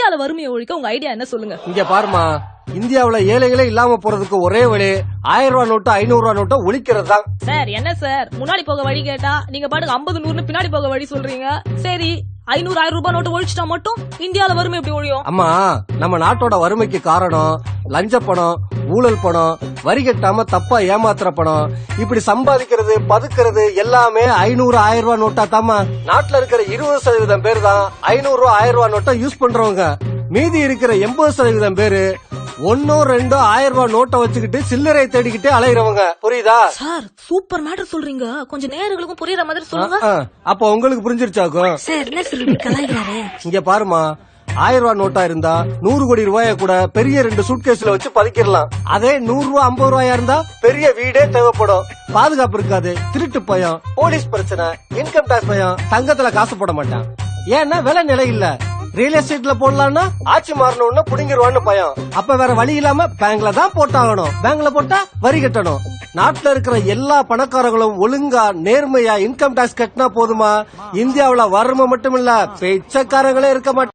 இந்தியால வறுமையை ஒழிக்க உங்க ஐடியா என்ன சொல்லுங்க. இங்க பாருமா, இந்தியாவுல ஏழைகளே இல்லாம போறதுக்கு ஒரே வழி 1000 ரூபாய் நோட்டு 500 ரூபாய் நோட்டை ஒழிக்கிறது தான். சார் என்ன சார் முன்னாடி போக வழி கேட்டா நீங்க பாட்டுக்கு 50 100 பின்னாடி போக வழி சொல்றீங்க. சரி 500 1000 ரூபாய் நோட்டு ஒழிச்சிட்டா மட்டும் இந்தியால வறுமை எப்படி ஒழியும்? அம்மா, நம்ம நாட்டோட வறுமைக்கு காரணம் லஞ்ச பணம், ஊழல் பணம், வரி கட்டாம தப்பா ஏமாத்துற பணம், இப்படி சம்பாதிக்கிறது பதுக்கிறது எல்லாமே 500 1000 ரூபாய் நோட்டா தாமா. நாட்டுல இருக்கிற 20% பேர் தான் 500 ரூபாய் 1000 ரூபாய் நோட்டை யூஸ் பண்றவங்க. மீதி இருக்கிற 80% பேரு 1 2 1000 ரூபாய் நோட்டை வச்சுக்கிட்டு சில்லறை தேடிக்கிட்டே அலையிறவங்க. புரியுதா சார்? சூப்பர் மேட்டர் சொல்றீங்க. கொஞ்சம் நேயர்களுக்கும் புரியுற மாதிரி சொல்லுங்க. அப்ப உங்களுக்கு புரிஞ்சிருச்சாக்கும். சார் என்ன சொல்லி கலாய்கிறாரு? இங்க பாருமா, 1000 ரூபாய் நோட்டா இருந்தா 100 கோடி ரூபாய கூட பெரிய 2 சூட்கேஸ்ல வச்சு பதுக்கிடலாம். அதே 100 ரூபாய் 50 ரூபாயா இருந்தா பெரிய வீடே தேவைப்படும். பாதுகாப்பு இருக்காது, திருட்டு பயம், போலீஸ் பிரச்சனை, இன்கம் டாக்ஸ் பயம், தங்கத்துல காசு போட மாட்டான். ஏன்னா விலை நிலை இல்ல. ரியல் எஸ்டேட்ல போடலாம்னா ஆட்சி மாறணும்னு புடிங்கிருவான்னு பயம். அப்ப வேற வழி இல்லாம பேங்க்ல தான் போட்டாகணும். பேங்க்ல போட்டா வரி கட்டணும். நாட்டுல இருக்கிற எல்லா பணக்காரர்களும் ஒழுங்கா நேர்மையா இன்கம் டாக்ஸ் கட்டினா போதுமா, இந்தியாவுல வறுமை மட்டும் இல்ல பிச்சைக்காரங்களே இருக்க மாட்டாங்க.